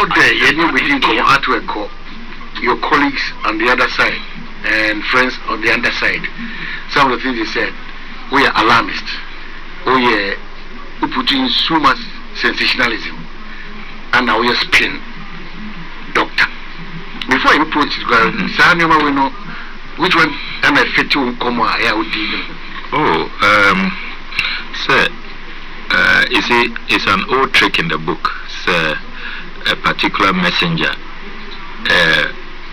out there, you within artwork, your colleagues on the other side and friends on the other side. Some of the things they said, we are alarmists. We putting so much sensationalism, and now we are spin doctor. Before you approach it, we know which one am I fit to come out. Sir, it's an old trick in the book. Sir, a particular messenger,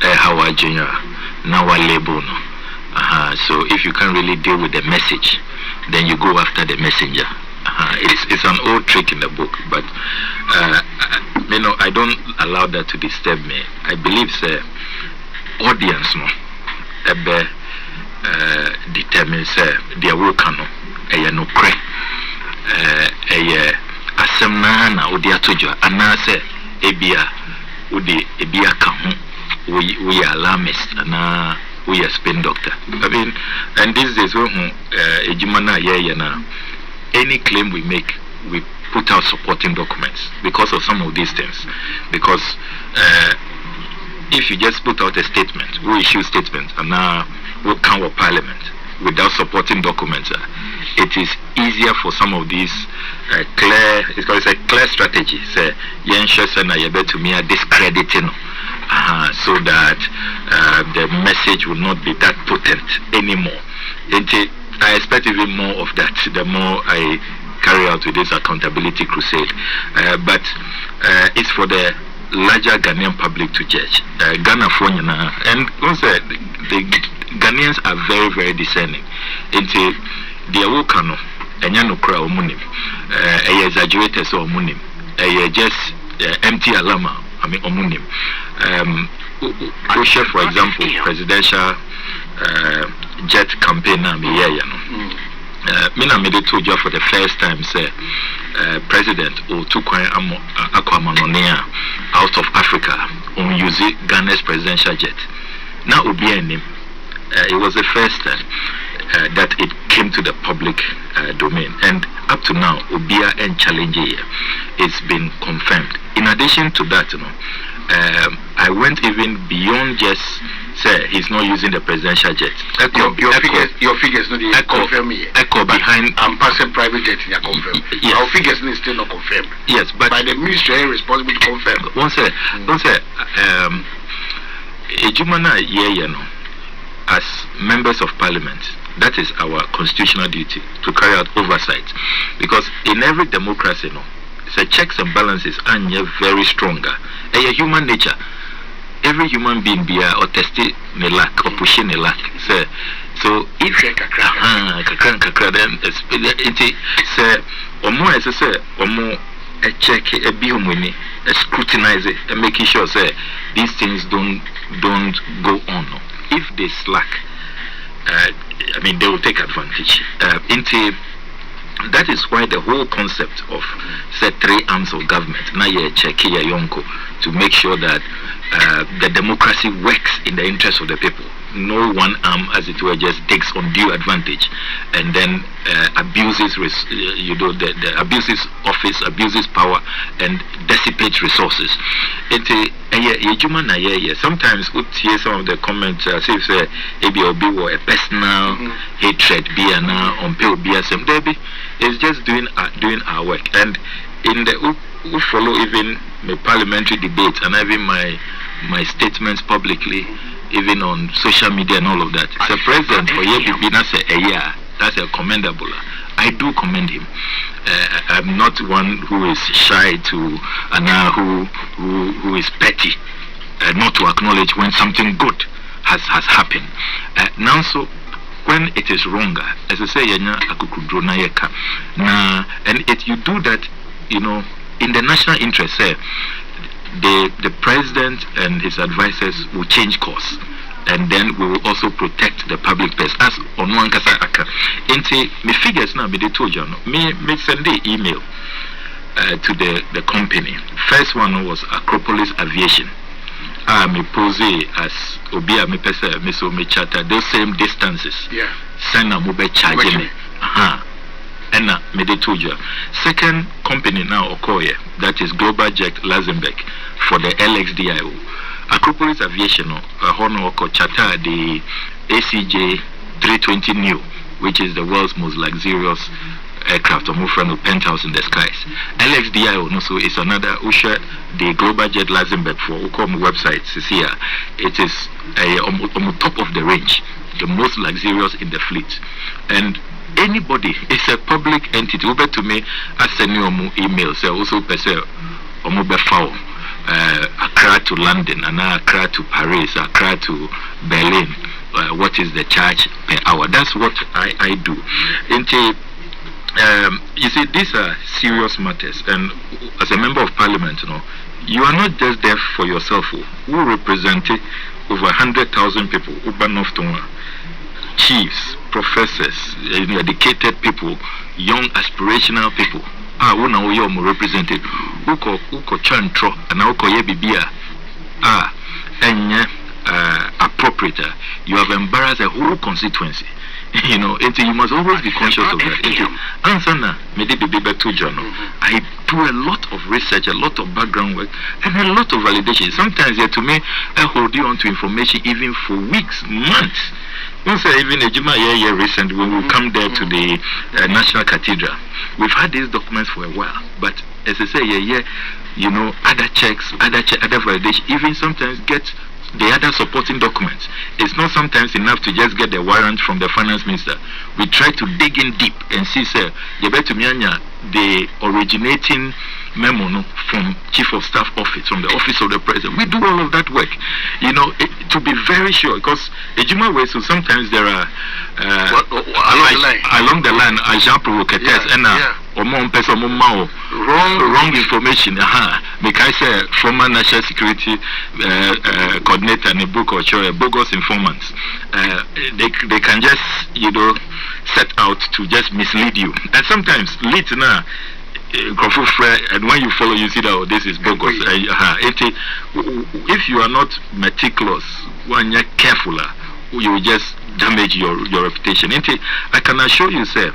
how I junior, now I label. So if you can't really deal with the message, then you go after the messenger. It's an old trick in the book, but I don't allow that to disturb me. I believe, sir, audience determines their work no cre asem na odi atojo anase ebia odi ebia ka ho we are alarmist and we are spin doctor. I mean, and this is when ejumana ye na any claim we make, we put out supporting documents because of some of these things. Because if you just put out a statement, we issue statements, and now we come with parliament without supporting documents, it is easier for some of these it's a clear strategy. Say, to me discrediting, so that the message will not be that potent anymore. I expect even more of that the more I carry out with this accountability crusade. But it's for the larger Ghanaian public to judge. Ghana and also the Ghanaians are very, very discerning. Into the Awokano, and Yanokra or Munim, exaggerated or Munim, just empty alama, I mean, Omunim. For example, presidential jet campaign, Mina made it told you for the first time, say, President Otukwan Akwamanonea out of Africa on using Ghana's presidential jet. Now, Obianim, it was the first time that it came to the public domain, and up to now, Obia and Challenge it's been confirmed. In addition to that, I went even beyond just say he's not using the presidential jet. Your figures not confirmed yet. Echo behind. I'm passing private jet. You confirmed. Yes. Our figures are still not confirmed. Yes, but by the ministry responsible to confirm. Don't say. Ejumana as members of parliament, that is our constitutional duty to carry out oversight, because in every democracy, the checks and balances are very stronger. A human nature. Every human being be or tested ne lack or pushing a lack. So if kakra then it say or more as I say or more a check a biomini a scrutinize it and making sure say these things don't go on. If they slack, I mean they will take advantage. That is why the whole concept of say 3 arms of government na ye check here yonko to make sure that the democracy works in the interest of the people. No one arm, as it were, just takes undue advantage and then abuses, the abuses office, abuses power, and dissipates resources. Sometimes we hear some of the comments as if ABLB were a personal hatred, it's just doing our work. And in the who follow even the parliamentary debates and even my statements publicly, even on social media and all of that. The president for that's a commendable. I do commend him. I'm not one who is shy to who is petty, not to acknowledge when something good has happened. Now so when it is wrong, as I say, and you do that, in the national interest, the president and his advisors will change course, and then we will also protect the public purse. As on one kasa aka, me figures now me they told you me send the email to the company. First one was Acropolis Aviation. Me pose as Obia me pesa me so me charter those same distances. Yeah. Send a mobile charge me. And me they told you. Second company now Okoye, that is Global Jet Luxembourg. for the LXDIO. Acropolis Aviation, Honor Chata, the ACJ 320 Neo, which is the world's most luxurious aircraft, or more friend penthouse in the skies. LXDIO also is another Usha, the Global Jet Luxembourg for Ucom website, Cecilia. It is on top of the range, the most luxurious in the fleet. And anybody, it's a public entity. Over to me, I send you email, say also per se, Accra to London, and Accra to Paris, Accra to Berlin. What is the charge per hour? That's what I do. You see, these are serious matters, and as a member of parliament, you are not just there for yourself. We represent over 100,000 people, chiefs, professors, educated people, young aspirational people. We represented uko chantro and uko yebibia appropriate. You have embarrassed a whole constituency. You must always be conscious of that. I do a lot of research, a lot of background work, and a lot of validation. Sometimes, to me, I hold you on to information even for weeks, months. Even a recently, when we come there to the National Cathedral, we've had these documents for a while, but as I say, other checks, other validation, even sometimes get the other supporting documents. It's not sometimes enough to just get the warrant from the finance minister. We try to dig in deep and see, sir, the originating memo from Chief of Staff Office, from the Office of the President. We do all of that work, to be very sure, because so sometimes there are along the line, agent provocateurs and wrong information. Because I say former national security coordinator in a book or show, bogus informants. They can just set out to just mislead you, and sometimes lead now. And when you follow, you see that this is bogus. If you are not meticulous, when you're careful, you will just damage your reputation. I can assure you, sir,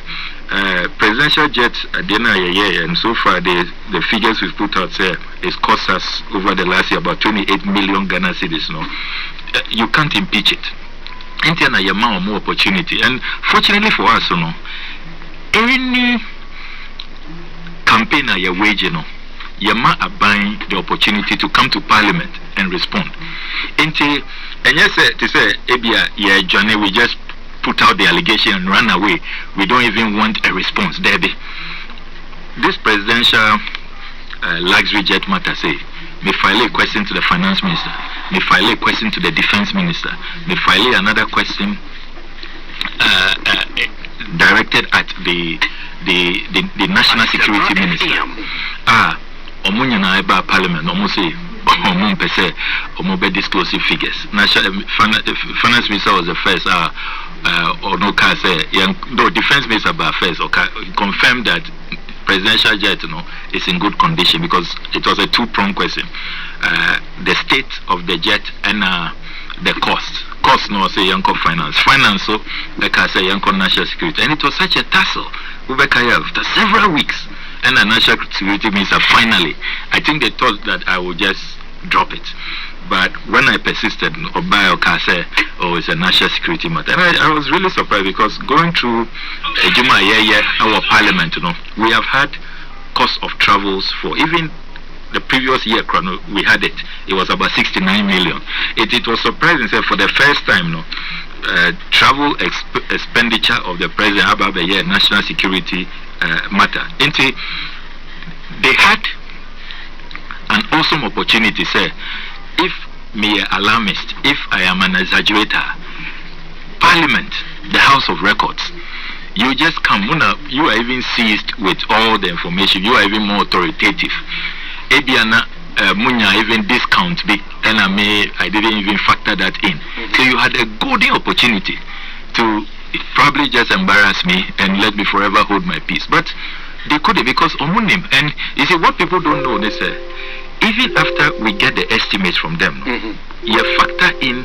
presidential jet at the end of the year, and so far the figures we've put out, sir, it's cost us over the last year about 28 million Ghana cedis. You can't impeach it. You have more opportunity, and fortunately for us, any campaigner you're waging, you are buying the opportunity to come to parliament and respond. And yes, to say, Johnny, we just put out the allegation and run away. We don't even want a response. This presidential luxury jet matter say, may file a question to the finance minister, may file a question to the defense minister, may file another question directed at the national security minister. Omunya na eba parliament, say disclosive figures. National finance minister was the first. Defense minister was first. Confirmed that presidential jet, is in good condition, because it was a two-pronged question: the state of the jet and the cost. Cost, say Yanko finance. Finance, so like I say, Yanko national security. And it was such a tussle. After several weeks, and the national security minister finally, I think they thought that I would just drop it. But when I persisted, it's a national security matter. And I was really surprised, because going through our parliament, we have had cost of travels for even the previous year, we had it. It was about 69 million. It was surprising, for the first time, travel expenditure of the president about the year national security matter. They had an awesome opportunity, sir. If me alarmist, if I am an exaggerator, Parliament, the House of Records, you just come, you are even seized with all the information, you are even more authoritative. Ebiana Munya even discount big, and I didn't even factor that in. So you had a golden opportunity to probably just embarrass me and let me forever hold my peace. But they couldn't, because Omunim, and you see what people don't know, they say, even after we get the estimates from them, you factor in,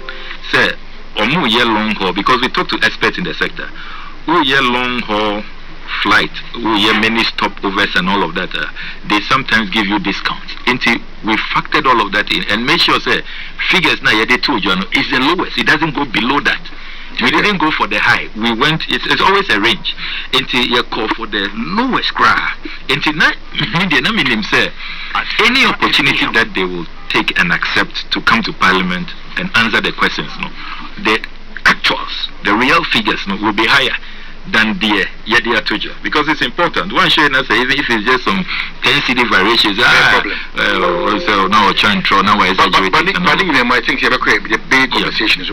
say, Omu year long haul, because we talk to experts in the sector, who year long haul flight, many stopovers and all of that, they sometimes give you discounts. Until we factored all of that in and make sure say figures now they told you is the lowest. It doesn't go below that. We didn't go for the high. We went. It's always a range. Until you call for the lowest cry. Until now, say any opportunity that they will take and accept to come to Parliament and answer the questions, no, the actuals, the real figures, no, will be higher than the Yadia Tuja, because it's important. One showing us even if it's just some 10 CD variations, so now we're trying to now we're exaggerating. But I think you have a great debate conversation.